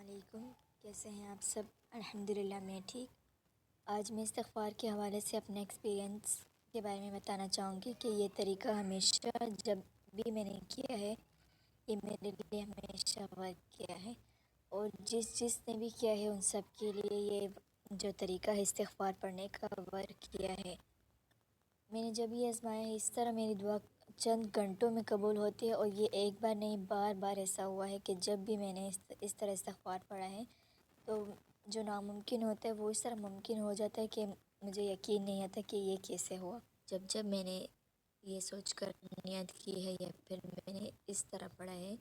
علیکم، کیسے ہیں آپ سب؟ الحمدللہ میں ٹھیک۔ آج میں استغفار کے حوالے سے اپنے ایکسپیرینس کے بارے میں بتانا چاہوں گی کہ یہ طریقہ ہمیشہ جب بھی میں نے کیا ہے یہ میرے لیے ہمیشہ ورک کیا ہے، اور جس نے بھی کیا ہے ان سب کے لیے یہ جو طریقہ ہے استغفار پڑھنے کا ورک کیا ہے۔ میں نے جب یہ آزمایا ہے اس طرح میری دعا چند گھنٹوں میں قبول ہوتی ہے، اور یہ ایک بار نہیں بار بار ایسا ہوا ہے کہ جب بھی میں نے اس طرح استغفار پڑھا ہے تو جو ناممکن ہوتا ہے وہ اس طرح ممکن ہو جاتا ہے کہ مجھے یقین نہیں آتا کہ یہ کیسے ہوا۔ جب میں نے یہ سوچ کر نیت کی ہے یا پھر میں نے اس طرح پڑھا ہے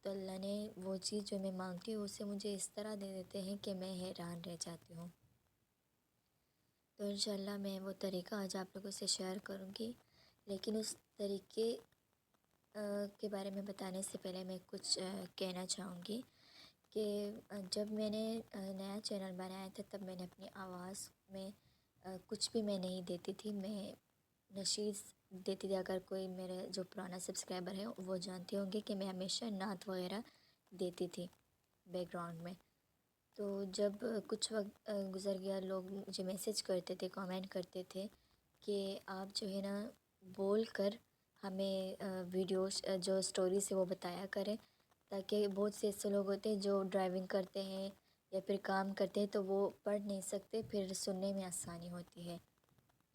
تو اللہ نے وہ چیز جو میں مانگتی ہوں اسے مجھے اس طرح دے دیتے ہیں کہ میں حیران رہ جاتی ہوں۔ تو انشاءاللہ میں وہ طریقہ آج آپ لوگوں سے شیئر کروں گی، لیکن اس طریقے کے بارے میں بتانے سے پہلے میں کچھ کہنا چاہوں گی کہ جب میں نے نیا چینل بنایا تھا تب میں نے اپنی آواز میں کچھ بھی میں نہیں دیتی تھی، میں نشیز دیتی تھی۔ اگر کوئی میرے جو پرانا سبسکرائبر ہے وہ جانتے ہوں گے کہ میں ہمیشہ نعت وغیرہ دیتی تھی بیک گراؤنڈ میں۔ تو جب کچھ وقت گزر گیا لوگ مجھے میسیج کرتے تھے، کامنٹ کرتے تھے کہ آپ جو ہے نا بول کر ہمیں ویڈیوز جو اسٹوریز ہے وہ بتایا کریں، تاکہ بہت سے ایسے لوگ ہوتے ہیں جو ڈرائیونگ کرتے ہیں یا پھر کام کرتے ہیں تو وہ پڑھ نہیں سکتے، پھر سننے میں آسانی ہوتی ہے۔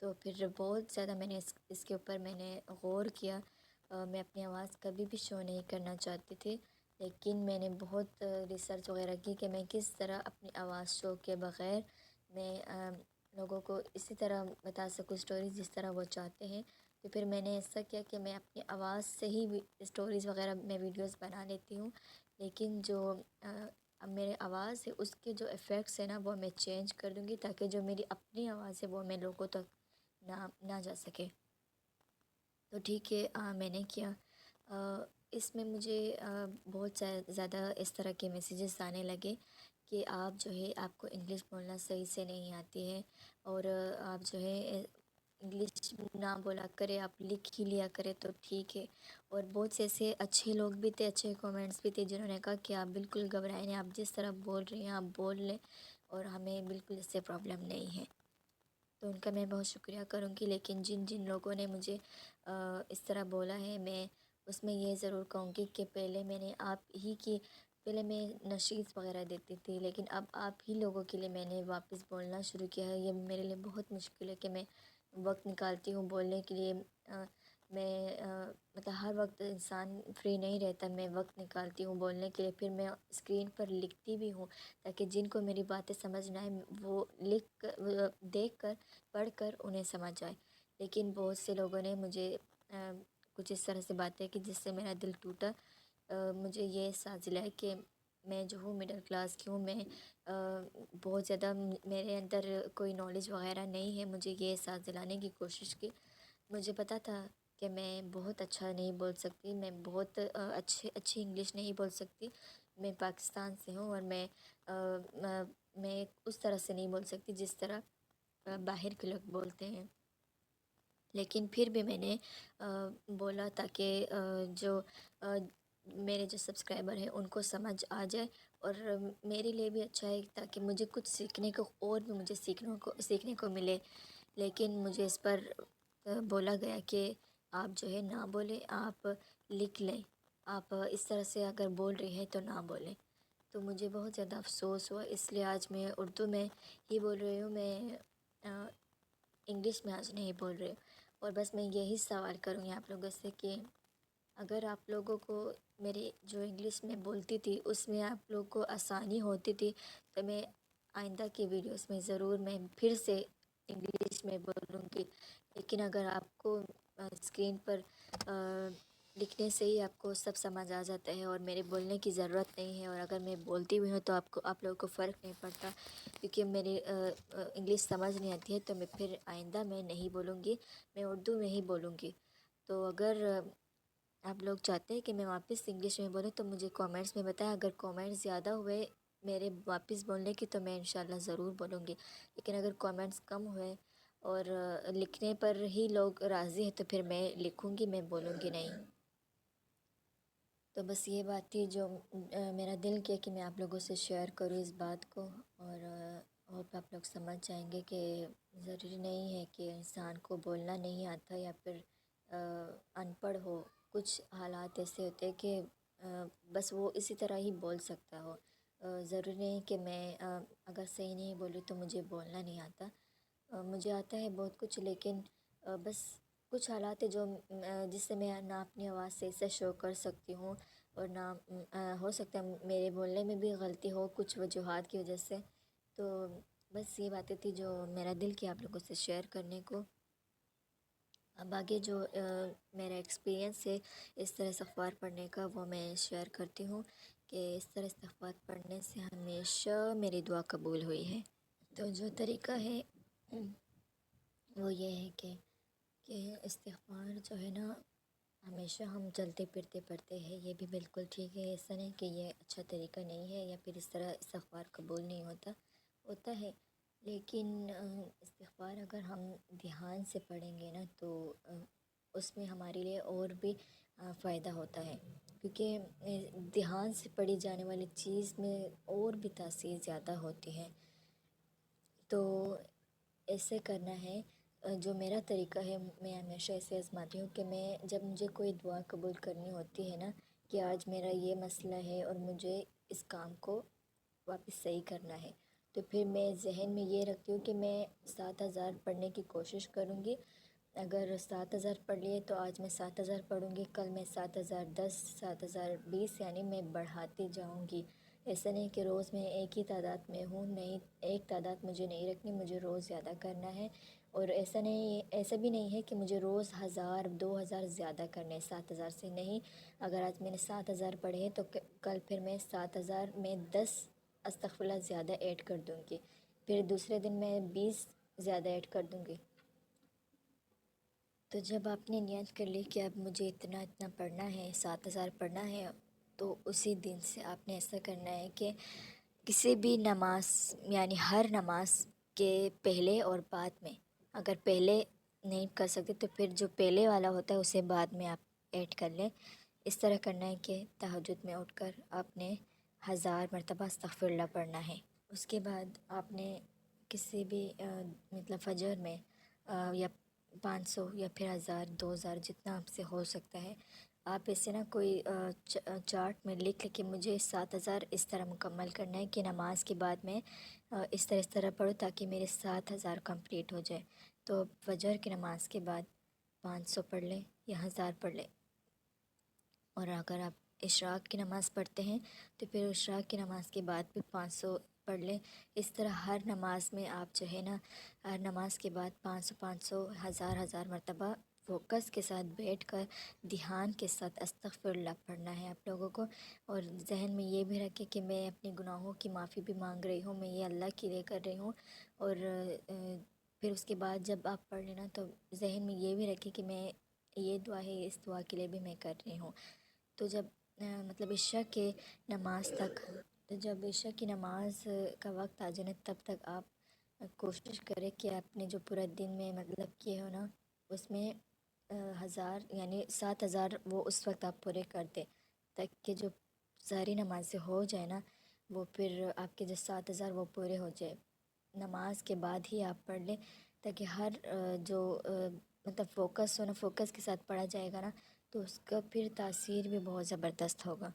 تو پھر بہت زیادہ میں نے اس کے اوپر میں نے غور کیا۔ میں اپنی آواز کبھی بھی شو نہیں کرنا چاہتی تھی، لیکن میں نے بہت ریسرچ وغیرہ کی کہ میں کس طرح اپنی آواز شو کے بغیر میں لوگوں کو اسی طرح بتا سکوں اسٹوریز جس طرح وہ چاہتے ہیں۔ تو پھر میں نے ایسا کیا کہ میں اپنی آواز سے ہی اسٹوریز وغیرہ میں ویڈیوز بنا لیتی ہوں، لیکن جو میرے آواز ہے اس کے جو ایفیکٹس ہیں نا وہ میں چینج کر دوں گی تاکہ جو میری اپنی آواز ہے وہ میں لوگوں تک نہ جا سکے۔ تو ٹھیک ہے، میں نے کیا۔ اس میں مجھے بہت زیادہ اس طرح کے میسیجز آنے لگے کہ آپ جو ہے آپ کو انگلش بولنا صحیح سے نہیں آتی ہے، اور آپ جو ہے انگلش نہ بولا کرے، آپ لکھ ہی لیا کرے تو ٹھیک ہے۔ اور بہت سے ایسے اچھے لوگ بھی تھے، اچھے کامنٹس بھی تھے جنہوں نے کہا کہ آپ بالکل گھبرائیں نہیں، آپ جس طرح بول رہی ہیں آپ بول لیں اور ہمیں بالکل اس سے پرابلم نہیں ہے۔ تو ان کا میں بہت شکریہ کروں گی، لیکن جن لوگوں نے مجھے اس طرح بولا ہے میں اس میں یہ ضرور کہوں گی کہ پہلے میں نے آپ ہی کی پہلے میں نشیز وغیرہ دیتی تھی، لیکن اب آپ ہی لوگوں کے لیے میں نے واپس بولنا شروع کیا ہے۔ یہ میرے لیے بہت مشکل ہے کہ میں وقت نکالتی ہوں بولنے کے لیے۔ میں مطلب ہر وقت انسان فری نہیں رہتا، میں وقت نکالتی ہوں بولنے کے لیے، پھر میں اسکرین پر لکھتی بھی ہوں تاکہ جن کو میری باتیں سمجھ نہ آئیں وہ دیکھ کر پڑھ کر انہیں سمجھ آئے۔ لیکن بہت سے لوگوں نے مجھے کچھ اس طرح سے باتیں کی جس سے میرا دل ٹوٹا۔ مجھے یہ احساس دلایا کہ میں جو ہوں مڈل کلاس کی ہوں، میں بہت زیادہ میرے اندر کوئی نالج وغیرہ نہیں ہے۔ مجھے یہ احساس دلانے کی کوشش کی۔ مجھے پتہ تھا کہ میں بہت اچھا نہیں بول سکتی، میں بہت اچھی انگلش نہیں بول سکتی۔ میں پاکستان سے ہوں اور میں اس طرح سے نہیں بول سکتی جس طرح باہر کے لوگ بولتے ہیں، لیکن پھر بھی میں نے بولا تاکہ جو میرے جو سبسکرائبر ہیں ان کو سمجھ آ جائے، اور میرے لیے بھی اچھا ہے تاکہ مجھے کچھ سیکھنے کو اور بھی مجھے سیکھنے کو ملے۔ لیکن مجھے اس پر بولا گیا کہ آپ جو ہے نہ بولیں، آپ لکھ لیں، آپ اس طرح سے اگر بول رہی ہیں تو نہ بولیں۔ تو مجھے بہت زیادہ افسوس ہوا، اس لیے آج میں اردو میں ہی بول رہی ہوں، میں انگلش میں آج نہیں بول رہی۔ اور بس میں یہی سوال کروں گی آپ لوگوں سے کہ اگر آپ لوگوں کو میری جو انگلش میں بولتی تھی اس میں آپ لوگوں کو آسانی ہوتی تھی تو میں آئندہ کی ویڈیوز میں ضرور میں پھر سے انگلش میں بولوں گی، لیکن اگر آپ کو اسکرین پر لکھنے سے ہی آپ کو سب سمجھ آ جاتا ہے اور میرے بولنے کی ضرورت نہیں ہے، اور اگر میں بولتی بھی ہوں تو آپ لوگوں کو فرق نہیں پڑتا کیونکہ میری انگلش سمجھ نہیں آتی ہے، تو میں پھر آئندہ میں نہیں بولوں گی، میں اردو میں ہی بولوں گی۔ تو اگر آپ لوگ چاہتے ہیں کہ میں واپس انگلش میں بولوں تو مجھے کامنٹس میں بتائیں۔ اگر کامنٹس زیادہ ہوئے میرے واپس بولنے کی تو میں انشاءاللہ ضرور بولوں گی، لیکن اگر کامنٹس کم ہوئے اور لکھنے پر ہی لوگ راضی ہیں تو پھر میں لکھوں گی، میں بولوں گی نہیں۔ تو بس یہ بات تھی جو میرا دل کیا کہ میں آپ لوگوں سے شیئر کروں اس بات کو، اور ہوپ آپ لوگ سمجھ جائیں گے کہ ضروری نہیں ہے کہ انسان کو بولنا نہیں آتا یا پھر ان پڑھ ہو. کچھ حالات ایسے ہوتے ہیں کہ بس وہ اسی طرح ہی بول سکتا ہو. ضروری نہیں کہ میں اگر صحیح نہیں بولی تو مجھے بولنا نہیں آتا. مجھے آتا ہے بہت کچھ، لیکن بس کچھ حالات ہیں جو جس سے میں نہ اپنی آواز سے اسے شو کر سکتی ہوں، اور نہ ہو سکتا ہے میرے بولنے میں بھی غلطی ہو کچھ وجوہات کی وجہ سے. تو بس یہ باتیں تھی جو میرا دل کیا آپ لوگوں سے شیئر کرنے کو. اب آگے جو میرا ایکسپیرینس ہے اس طرح استغفار پڑھنے کا، وہ میں شیئر کرتی ہوں کہ اس طرح استغفار پڑھنے سے ہمیشہ میری دعا قبول ہوئی ہے. تو جو طریقہ ہے وہ یہ ہے کہ استغفار جو ہے نا، ہمیشہ ہم چلتے پھرتے پڑھتے ہیں، یہ بھی بالکل ٹھیک ہے. ایسا نہیں کہ یہ اچھا طریقہ نہیں ہے یا پھر اس طرح استغفار قبول نہیں ہوتا ہے. لیکن استغفار اگر ہم دھیان سے پڑھیں گے نا تو اس میں ہمارے لیے اور بھی فائدہ ہوتا ہے، کیونکہ دھیان سے پڑھی جانے والی چیز میں اور بھی تاثیر زیادہ ہوتی ہے. تو ایسے کرنا ہے. جو میرا طریقہ ہے، میں ہمیشہ ایسے آزماتی ہوں کہ میں جب مجھے کوئی دعا قبول کرنی ہوتی ہے نا، کہ آج میرا یہ مسئلہ ہے اور مجھے اس کام کو واپس صحیح کرنا ہے، تو پھر میں ذہن میں یہ رکھتی ہوں کہ میں 7,000 پڑھنے کی کوشش کروں گی. اگر 7,000 پڑھ لیے تو آج میں 7,000 پڑھوں گی، کل میں 7,010 7,020 یعنی میں بڑھاتی جاؤں گی. ایسا نہیں کہ روز میں ایک ہی تعداد میں ہوں، نہیں، ایک تعداد مجھے نہیں رکھنی، مجھے روز زیادہ کرنا ہے. اور ایسا بھی نہیں ہے کہ مجھے روز 1,000 2,000 زیادہ کرنے 7,000 سے نہیں. اگر آج میں نے 7,000 پڑھے تو کل پھر میں 7,000 میں 10 استغفراللہ زیادہ ایڈ کر دوں گی، پھر دوسرے دن میں 20 زیادہ ایڈ کر دوں گی. تو جب آپ نے نیت کر لی کہ اب مجھے اتنا پڑھنا ہے، 7,000 پڑھنا ہے، تو اسی دن سے آپ نے ایسا کرنا ہے کہ کسی بھی نماز، یعنی ہر نماز کے پہلے اور بعد میں، اگر پہلے نہیں کر سکتے تو پھر جو پہلے والا ہوتا ہے اسے بعد میں آپ ایڈ کر لیں. اس طرح کرنا ہے کہ تہجد میں اٹھ کر آپ نے 1,000 مرتبہ استغفراللہ پڑھنا ہے. اس کے بعد آپ نے کسی بھی مطلب فجر میں یا 500 یا پھر 1,000 2,000 جتنا آپ سے ہو سکتا ہے، آپ اسے نا کوئی چارٹ میں لکھ لے کہ مجھے 7,000 اس طرح مکمل کرنا ہے کہ نماز کے بعد میں اس طرح پڑھوں تاکہ میرے 7,000 کمپلیٹ ہو جائے. تو فجر کی نماز کے بعد 500 پڑھ لیں یا 1,000 پڑھ لیں. اور اگر آپ اشراق کی نماز پڑھتے ہیں تو پھر اشراق کی نماز کے بعد بھی 500 پڑھ لیں. اس طرح ہر نماز میں آپ جو ہے نا، ہر نماز کے بعد 500 500 1,000 مرتبہ فوکس کے ساتھ بیٹھ کر دھیان کے ساتھ استغفراللہ پڑھنا ہے آپ لوگوں کو. اور ذہن میں یہ بھی رکھے کہ میں اپنے گناہوں کی معافی بھی مانگ رہی ہوں، میں یہ اللہ کے لیے کر رہی ہوں. اور پھر اس کے بعد جب آپ پڑھ لینا تو ذہن میں یہ بھی رکھے کہ میں یہ دعا ہے، اس دعا کے لیے بھی میں کر رہی ہوں. تو جب مطلب عشاء کے نماز تک، تو جب عشاء کی نماز کا وقت آ جانے تب تک آپ کوشش کریں کہ آپ نے جو پورا دن میں مطلب کیے ہو نا، اس میں 1,000 یعنی 7,000 وہ اس وقت آپ پورے کر دیں، تاکہ جو ساری نمازیں ہو جائے نا، وہ پھر آپ کے جو 7,000 وہ پورے ہو جائے. نماز کے بعد ہی آپ پڑھ لیں تاکہ ہر جو مطلب فوکس ہو نا، فوکس کے ساتھ پڑھا جائے گا نا، تو اس کا پھر تاثیر بھی بہت زبردست ہوگا.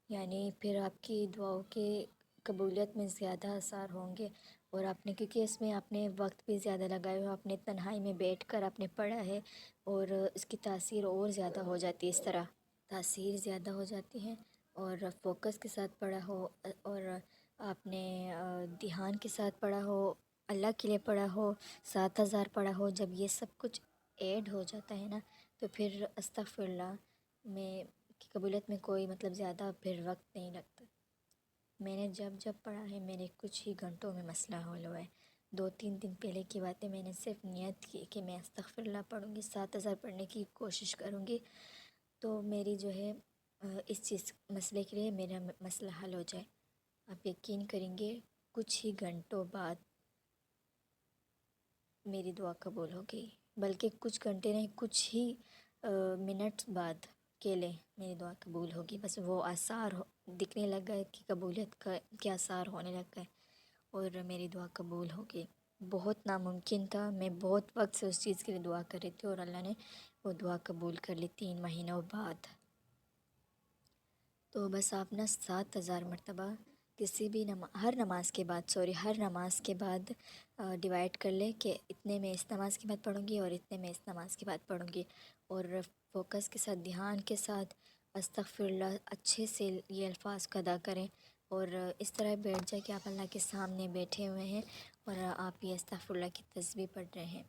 یعنی پھر آپ کی دعاؤں کے قبولیت میں زیادہ اثار ہوں گے. اور آپ نے، کیونکہ اس میں آپ نے وقت بھی زیادہ لگائے ہو، آپ نے تنہائی میں بیٹھ کر آپ نے پڑھا ہے، اور اس کی تاثیر اور زیادہ ہو جاتی ہے. اس طرح تاثیر زیادہ ہو جاتی ہے. اور فوکس کے ساتھ پڑھا ہو، اور آپ نے دھیان کے ساتھ پڑھا ہو، اللہ کے لیے پڑھا ہو، 7,000 پڑھا ہو، جب یہ سب کچھ ایڈ ہو جاتا ہے نا، تو پھر استغفراللہ میں کی قبولیت میں کوئی مطلب زیادہ پھر وقت نہیں لگتا. میں نے جب پڑھا ہے میرے کچھ ہی گھنٹوں میں مسئلہ حل ہوا ہے. 2-3 دن پہلے کی بات ہے، میں نے صرف نیت کی کہ میں استغفراللہ پڑھوں گی، 7,000 پڑھنے کی کوشش کروں گی، تو میری جو ہے اس چیز مسئلے کے لیے میرا مسئلہ حل ہو جائے. آپ یقین کریں گے کچھ ہی گھنٹوں بعد میری دعا قبول ہو گئی، بلکہ کچھ گھنٹے نہیں، کچھ ہی منٹس بعد کہ لیں میری دعا قبول ہوگی، بس وہ آثار دکھنے لگ گئے کہ قبولیت کے آثار ہونے لگ گئے اور میری دعا قبول ہو گئی۔ بہت ناممکن تھا، میں بہت وقت سے اس چیز کے لیے دعا کر رہی تھی اور اللہ نے وہ دعا قبول کر لی 3 مہینوں بعد۔ تو بس آپ نا 7000 مرتبہ کسی بھی ہر نماز کے بعد ڈیوائڈ کر لے کہ اتنے میں اس نماز کے بعد پڑھوں گی اور اتنے میں اس نماز کے بعد پڑھوں گی، اور فوکس کے ساتھ، دھیان کے ساتھ استغفر اللہ اچھے سے یہ الفاظ کو ادا کریں، اور اس طرح بیٹھ جائے کہ آپ اللہ کے سامنے بیٹھے ہوئے ہیں اور آپ یہ استغفر اللہ کی تسبیح پڑھ رہے ہیں،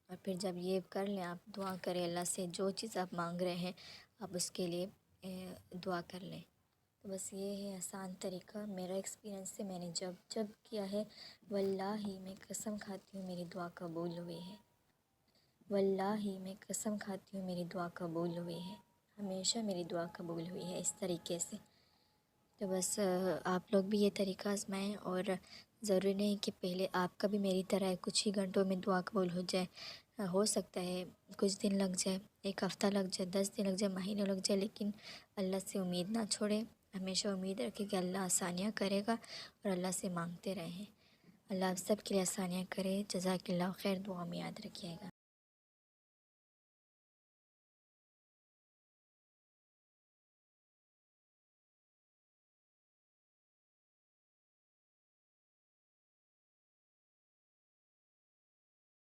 اور پھر جب یہ کر لیں آپ دعا کریں اللہ سے، جو چیز آپ مانگ رہے ہیں آپ اس کے لیے دعا کر لیں۔ تو بس یہ ہے آسان طریقہ میرا ایکسپیرینس سے، میں نے جب کیا ہے، واللہ میں قسم کھاتی ہوں میری دعا قبول ہوئی ہے، واللہ میں قسم کھاتی ہوں میری دعا قبول ہوئی ہے، ہمیشہ میری دعا قبول ہوئی ہے اس طریقے سے۔ تو بس آپ لوگ بھی یہ طریقہ آزمائیں، اور ضروری نہیں کہ پہلے آپ کا بھی میری طرح کچھ ہی گھنٹوں میں دعا قبول ہو جائے، ہو سکتا ہے کچھ دن لگ جائے، 1 ہفتہ لگ جائے، 10 دن لگ جائے، مہینے لگ جائے، لیکن اللہ سے امید نہ چھوڑیں، ہمیشہ امید رکھیں کہ اللہ آسانیاں کرے گا، اور اللہ سے مانگتے رہیں۔ اللہ آپ سب کے لیے آسانیاں کرے۔ جزاک اللہ خیر، دعا میں یاد رکھیے گا۔